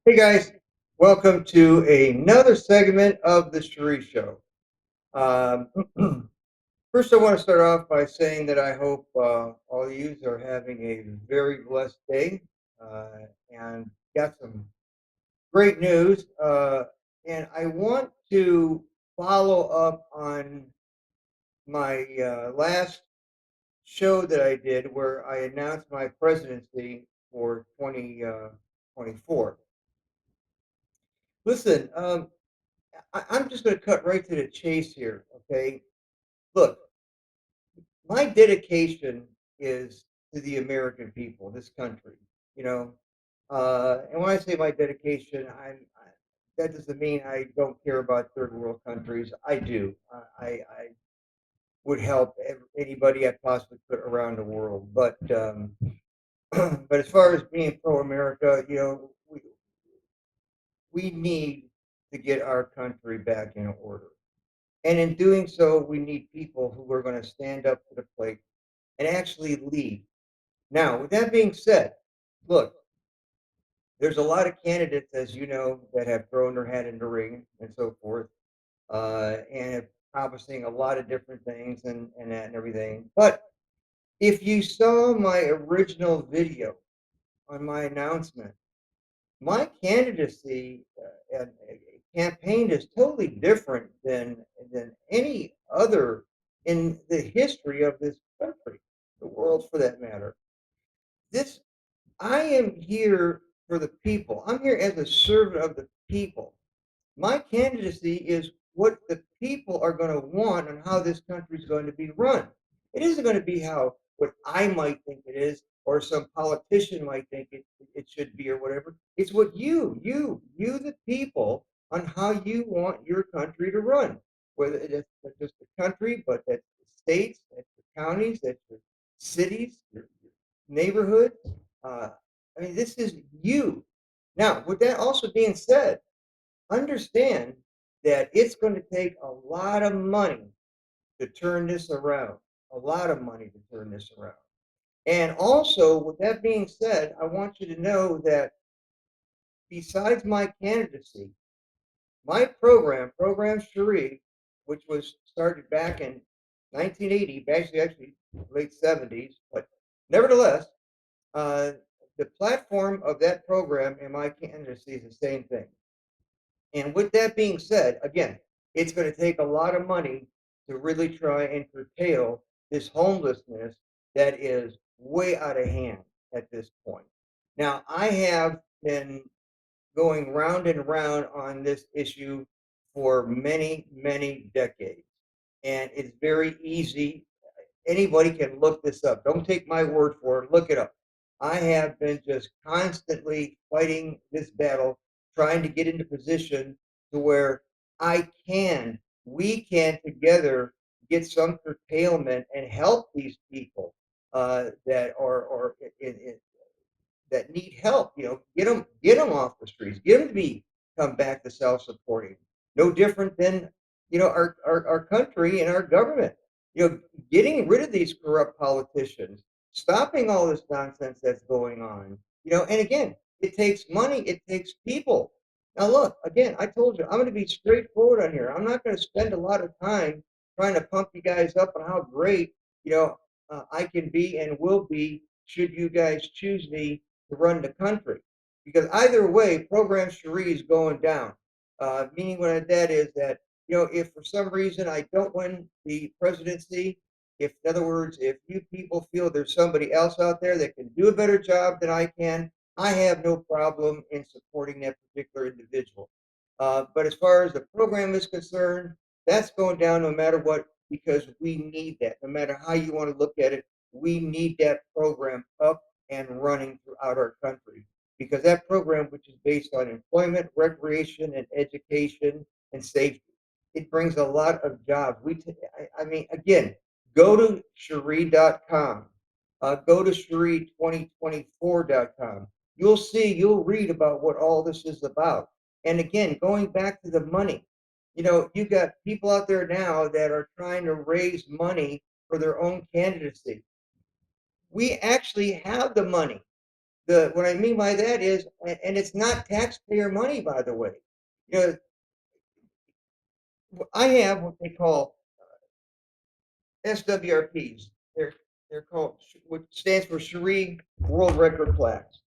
Hey guys, welcome to another segment of the Shear'Ree Show. Um, First, I want to start off by saying that I hope all of you are having a very blessed day and got some great news. And I want to follow up on my last show that I did where I announced my presidency for 2024. Listen, I'm just going to cut right to the chase here. Okay. Look, my dedication is to the American people, this country, you know. And when I say my dedication, that doesn't mean I don't care about third world countries. I do. I would help anybody I possibly could around the world. But as far as being pro America, we need to get our country back in order. And in doing so, we need people who are going to stand up to the plate and actually lead. Now, with that being said, look, there's a lot of candidates, as you know, that have thrown their hat in the ring and so forth, and accomplishing a lot of different things and that and everything. But if you saw my original video on my announcement, my candidacy and campaign is totally different than any other in the history of this country, the world for that matter. This I am here for the people. I'm here as a servant of the people. My candidacy is what the people are going to want and how this country is going to be run. It isn't going to be how what I might think it is or some politician might think it should be or whatever. It's what you the people on how you want your country to run. Whether it's not just the country, but that's the states, that's the counties, that's the cities, your neighborhoods. Uh, I mean, this is you. Now, with that also being said, understand that it's going to take a lot of money to turn this around, a lot of money to turn this around. And also, with that being said, I want you to know that besides my candidacy, my program Shear'Ree, which was started back in 1980, actually late 70s, but nevertheless, uh, the platform of that program and my candidacy is the same thing. And with that being said, again, it's going to take a lot of money to really try and curtail this homelessness that is way out of hand at this point. Now, I have been going round and round on this issue for many, many decades. And it's very easy. Anybody can look this up. Don't take my word for it. Look it up. I have been just constantly fighting this battle, trying to get into position to where we can together get some curtailment and help these people that are that need help. Get them off the streets, get them to come back to self-supporting. No different than our country and our government. Getting rid of these corrupt politicians, stopping all this nonsense that's going on. And again, it takes money, it takes people. Now, look, again, I told you I'm going to be straightforward on here. I'm not going to spend a lot of time trying to pump you guys up on how great I can be and will be should you guys choose me to run the country. Because either way, program Shear'Ree is going down. Meaning what that is that, if for some reason I don't win the presidency, if in other words, if you people feel there's somebody else out there that can do a better job than I can, I have no problem in supporting that particular individual. But as far as the program is concerned, that's going down no matter what, because we need that. No matter how you want to look at it, we need that program up and running throughout our country. Because that program, which is based on employment, recreation, and education and safety, it brings a lot of jobs. I mean, again, go to Shear'Ree.com. Go to Shear'Ree2024.com. You'll read about what all this is about. And again, going back to the money, you got people out there now that are trying to raise money for their own candidacy. We actually have the money. The what I mean by that is, and it's not taxpayer money, by the way. You know, I have what they call SWRPs. They're called, which stands for Shear'Ree World Record Plaques.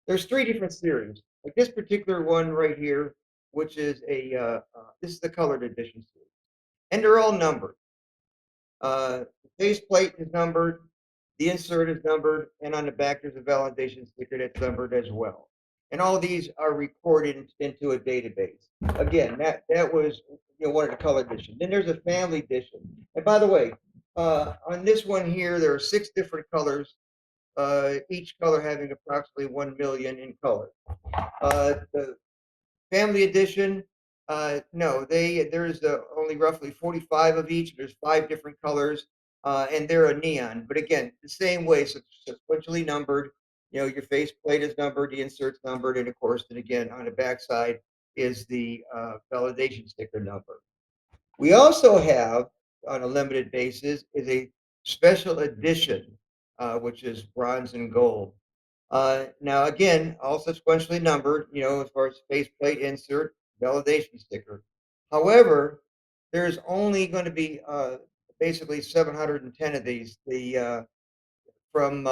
There's 3 different series. Like this particular one right here, which is this is the colored edition series, and they're all numbered. The faceplate is numbered, the insert is numbered, and on the back there's a validation sticker that's numbered as well. And all these are recorded into a database. Again, that was, one of the color edition. Then there's a family edition. And by the way, on this one here, there are 6 different colors, each color having approximately 1 million in color. The family edition, no, there's only roughly 45 of each. There's 5 different colors, and they're a neon. But again, the same way, sequentially numbered. Your faceplate is numbered, the insert's numbered, and of course, then again on the backside is the validation sticker number. We also have, on a limited basis, is a special edition, which is bronze and gold. Now, again, all sequentially numbered, as far as faceplate, insert, validation sticker. However, there's only going to be basically 710 of these. From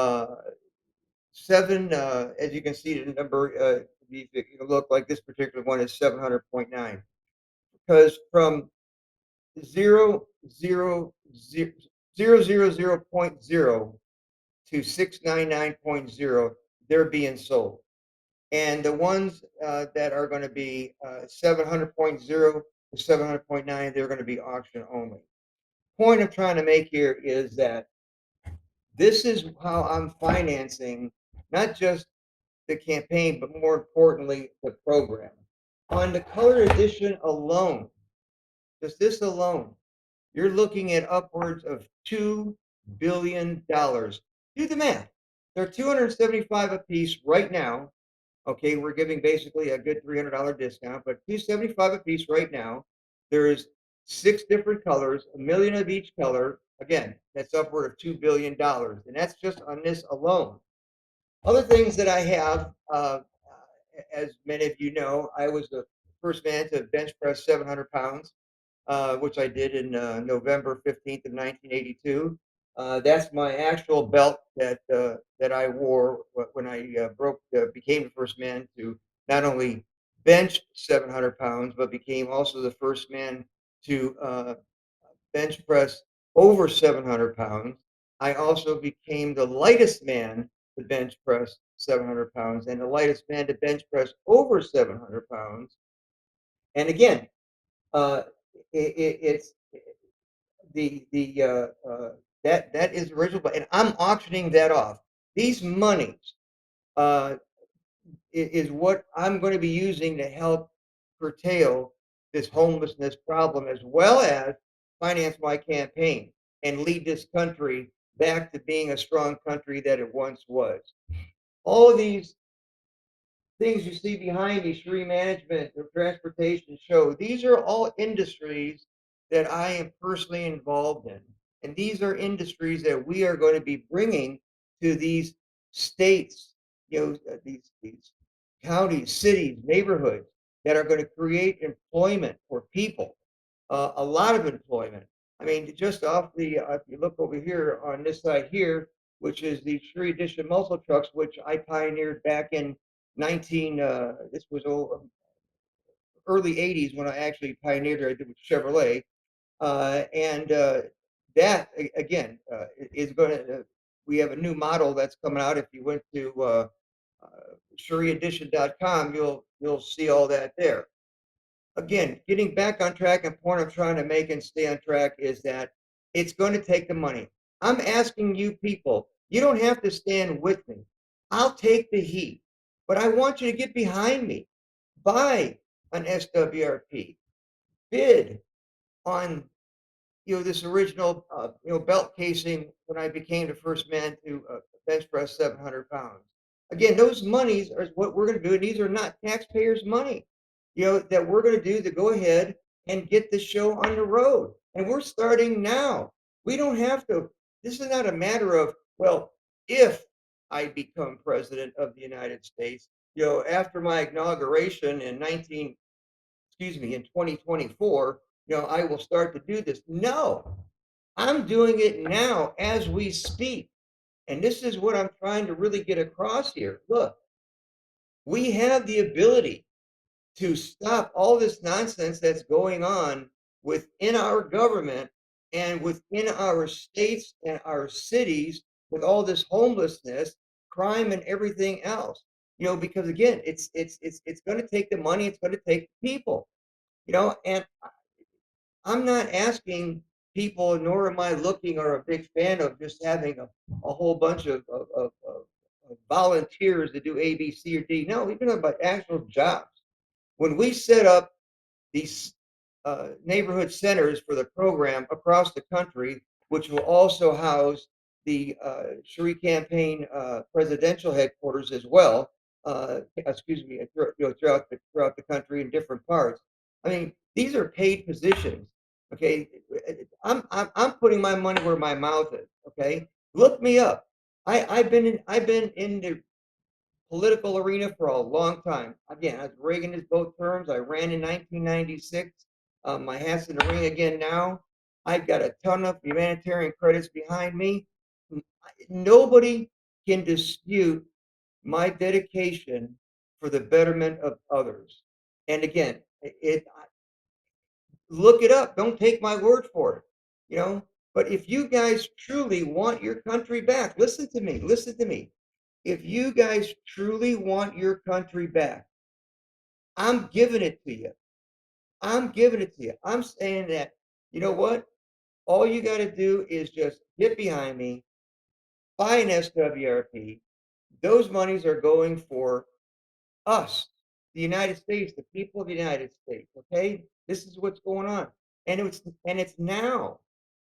7, as you can see, the number, if you look like this particular one is 700.9. Because from zero zero zero zero zero zero point zero to 699.0, they're being sold. And the ones that are going to be 700.0 to 700.9, they're going to be auction only. Point I'm trying to make here is that this is how I'm financing not just the campaign, but more importantly, the program. On the color edition alone, just this alone, you're looking at upwards of $2 billion. Do the math. They're 275 a piece right now. Okay, we're giving basically a good $300 discount, but 275 a piece right now. There is 6 different colors, a million of each color. Again, that's upward of $2 billion, and that's just on this alone. Other things that I have, as many of you know, I was the first man to bench press 700 pounds, which I did in November 15th of 1982. That's my actual belt that I wore when I became the first man to not only bench 700 pounds, but became also the first man to bench press over 700 pounds. I also became the lightest man to bench press 700 pounds and the lightest man to bench press over 700 pounds. And again, uh, it's that is original, and I'm auctioning that off. These monies uh, is what I'm going to be using to help curtail this homelessness problem, as well as finance my campaign and lead this country back to being a strong country that it once was. All of these things you see behind me, Shear'Ree Management or Transportation Show, these are all industries that I am personally involved in. And these are industries that we are going to be bringing to these states, these counties, cities, neighborhoods that are going to create employment for people, a lot of employment. I mean, just off if you look over here on this side here, which is the Shear'Ree Edition muscle trucks, which I pioneered back in this was early 80s when I actually pioneered it. I did with Chevrolet. And that, again, is going to, we have a new model that's coming out. If you went to Shear'ReeEdition.com, you'll see all that there. Again, getting back on track, and point I'm trying to make and stay on track is that it's going to take the money. I'm asking you people, you don't have to stand with me. I'll take the heat, but I want you to get behind me. Buy an SWRP, bid on this original belt casing when I became the first man to bench press 700 pounds. Again, those monies are what we're going to do, and these are not taxpayers' money. That we're going to do to go ahead and get the show on the road, and we're starting now. We don't have to. This is not a matter of, well, if I become president of the United States. After my inauguration in 2024, I will start to do this. No, I'm doing it now as we speak. And this is what I'm trying to really get across here. Look, we have the ability to stop all this nonsense that's going on within our government and within our states and our cities with all this homelessness, crime, and everything else. Because again, it's going to take the money, it's going to take the people. And I'm not asking people, nor am I looking or a big fan of just having a whole bunch of volunteers to do A, B, C, or D. No, we're talking about actual jobs. When we set up these neighborhood centers for the program across the country, which will also house the Shear'Ree campaign presidential headquarters as well. Excuse me, throughout the country in different parts. I mean, these are paid positions. Okay, I'm putting my money where my mouth is. Okay, look me up. I've been in the political arena for a long time. Again, I was Reagan is both terms. I ran in 1996. My hat's in the ring again now. I've got a ton of humanitarian credits behind me. Nobody can dispute my dedication for the betterment of others. And again, look it up. Don't take my word for it. You know, but if you guys truly want your country back, listen to me. Listen to me. If you guys truly want your country back, I'm giving it to you. I'm giving it to you. I'm saying that, you know what? All you got to do is just get behind me, buy an SWRP. Those monies are going for us, the United States, the people of the United States, okay? This is what's going on. And it's now.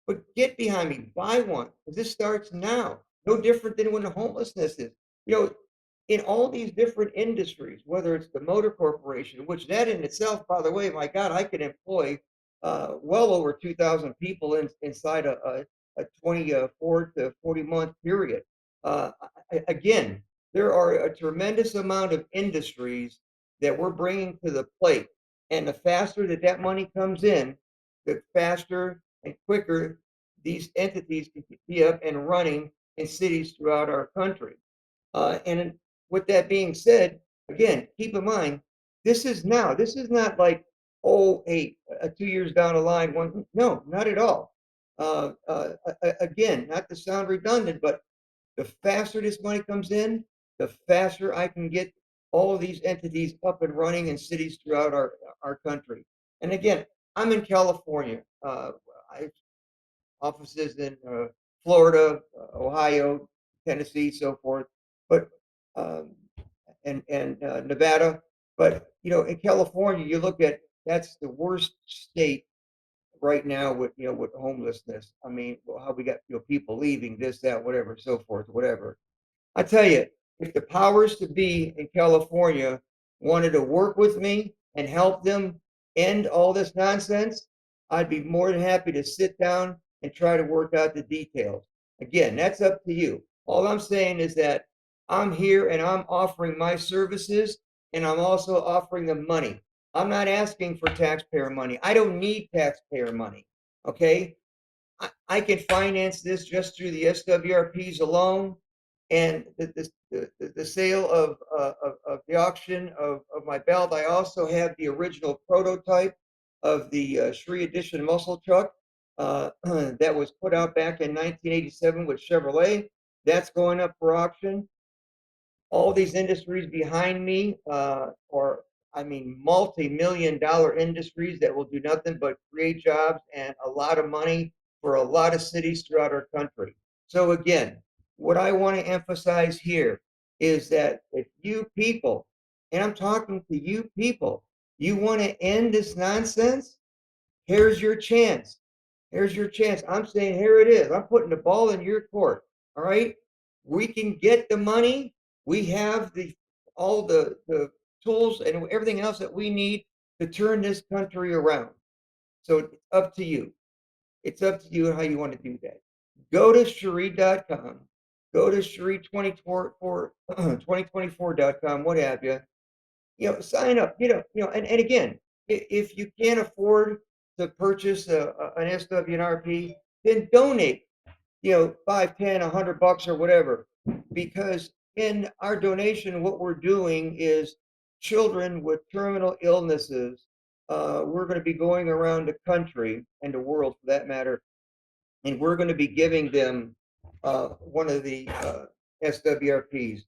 But get behind me, buy one, because this starts now. No different than when the homelessness is. You know, in all these different industries, whether it's the motor corporation, which that in itself, by the way, my God, I could employ well over 2,000 people inside a 24 to 40-month period. Uh, again, there are a tremendous amount of industries that we're bringing to the plate. And the faster that that money comes in, the faster and quicker these entities can be up and running in cities throughout our country. And with that being said, again, keep in mind, this is now. This is not like, oh, hey, 2 years down the line. No, not at all. Again, not to sound redundant, but the faster this money comes in, the faster I can get all of these entities up and running in cities throughout our country. And again, I'm in California. I offices in Florida, Ohio, Tennessee, so forth, but um, and Nevada. But in California, you look at that's the worst state right now with homelessness. I mean, well, how we got people leaving this, that, whatever, so forth, whatever. I tell you, if the powers to be in California wanted to work with me and help them end all this nonsense, I'd be more than happy to sit down and try to work out the details. Again, that's up to you. All I'm saying is that I'm here and I'm offering my services and I'm also offering them money. I'm not asking for taxpayer money. I don't need taxpayer money. Okay. I can finance this just through the SWRPs alone, and the sale of the auction of my belt. I also have the original prototype of the Shear'Ree Edition muscle truck that was put out back in 1987 with Chevrolet. That's going up for auction. All these industries behind me are, I mean, multi-million dollar industries that will do nothing but create jobs and a lot of money for a lot of cities throughout our country. So again, what I want to emphasize here is that if you people, and I'm talking to you people, you want to end this nonsense, here's your chance. Here's your chance. I'm saying here it is. I'm putting the ball in your court. All right. We can get the money. We have all the tools and everything else that we need to turn this country around. So it's up to you. It's up to you how you want to do that. Go to Shear'Ree.com. Go to Shear'Ree 2024.com, what have you. Sign up, and again, if you can't afford to purchase an SWNRP, then donate, 5, 10, $100 or whatever. Because in our donation, what we're doing is children with terminal illnesses. We're going to be going around the country and the world for that matter, and we're going to be giving them one of the SWRPs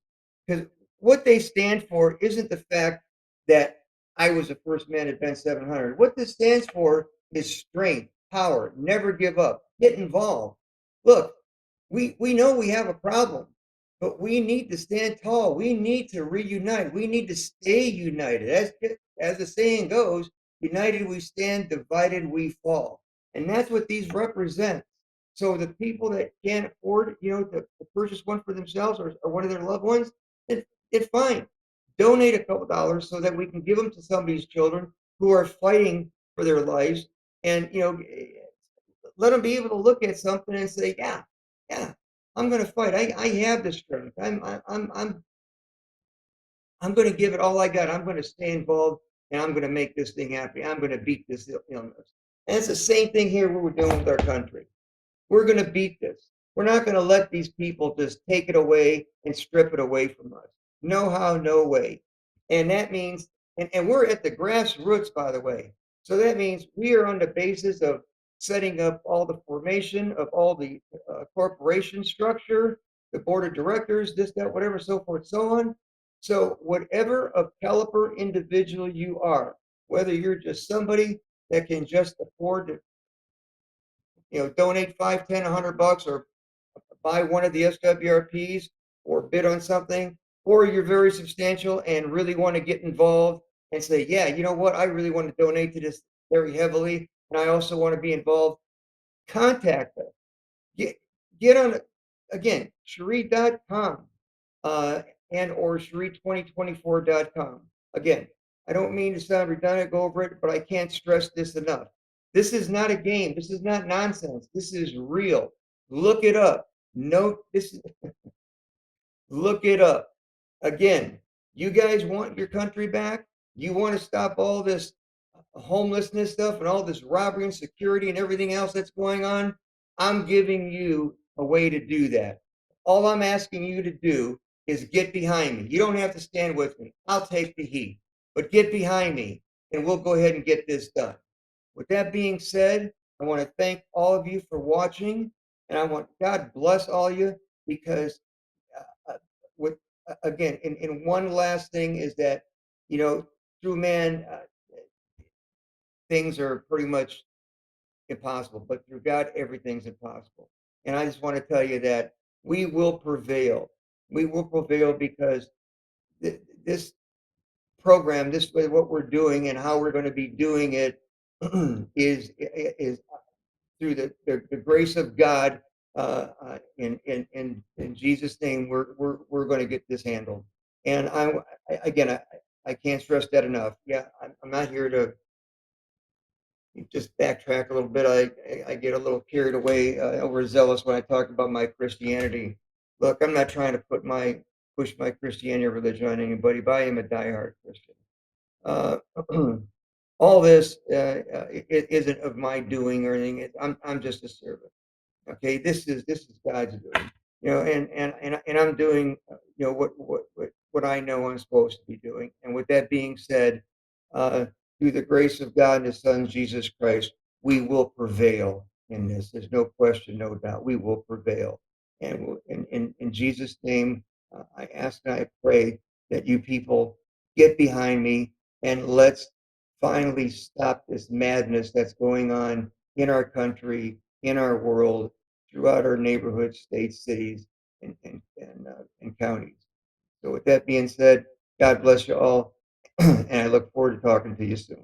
because what they stand for isn't the fact that I was the first man at Bent 700. What this stands for is strength, power, never give up, get involved. Look, we know we have a problem, but we need to stand tall. We need to reunite. We need to stay united. As the saying goes, united we stand, divided we fall. And that's what these represent. So the people that can't afford, to purchase one for themselves or one of their loved ones, it's fine. Donate a couple dollars so that we can give them to somebody's children who are fighting for their lives, and let them be able to look at something and say, yeah, yeah, I'm going to fight. I have the strength. I'm going to give it all I got. I'm going to stay involved, and I'm going to make this thing happen. I'm going to beat this illness. And it's the same thing here what we're doing with our country. We're going to beat this. We're not going to let these people just take it away and strip it away from us. No how, no way. And that means, and we're at the grassroots, by the way. So that means we are on the basis of setting up all the formation of all the corporation structure, the board of directors, this, that, whatever, so forth, so on. So whatever of caliber individual you are, whether you're just somebody that can just afford to donate 5, 10, $100 or buy one of the SWRPs or bid on something, or you're very substantial and really want to get involved and say, yeah, you know what, I really want to donate to this very heavily, and I also want to be involved, contact us. Get get on again, Shear'Ree.com, uh, and or Shear'Ree2024.com. Again, I don't mean to sound redundant, go over it, but I can't stress this enough. This is not a game. This is not nonsense. This is real. Look it up. Note this. Look it up. Again, you guys want your country back? You want to stop all this homelessness stuff and all this robbery and security and everything else that's going on? I'm giving you a way to do that. All I'm asking you to do is get behind me. You don't have to stand with me. I'll take the heat, but get behind me and we'll go ahead and get this done. With that being said, I want to thank all of you for watching, and I want God bless all of you because with again, and one last thing is that through man, things are pretty much impossible, but through God, everything's impossible. And I just want to tell you that we will prevail. We will prevail because this program, this way, what we're doing and how we're going to be doing it is through the grace of God. In Jesus' name, we're going to get this handled. And again, I can't stress that enough. Yeah, I'm not here to just backtrack a little bit. I get a little carried away, overzealous when I talk about my Christianity. Look, I'm not trying to push my Christianity religion on anybody, but I am a diehard Christian. Uh, all this it isn't of my doing or anything. I'm just a servant. Okay, this is God's doing. And I'm doing what I know I'm supposed to be doing. And with that being said, uh, through the grace of God and His Son Jesus Christ, we will prevail in this. There's no question, no doubt. We will prevail. And in Jesus' name, I ask and I pray that you people get behind me and let's finally stop this madness that's going on in our country, in our world, throughout our neighborhoods, states, cities, and counties. So with that being said, God bless you all, and I look forward to talking to you soon.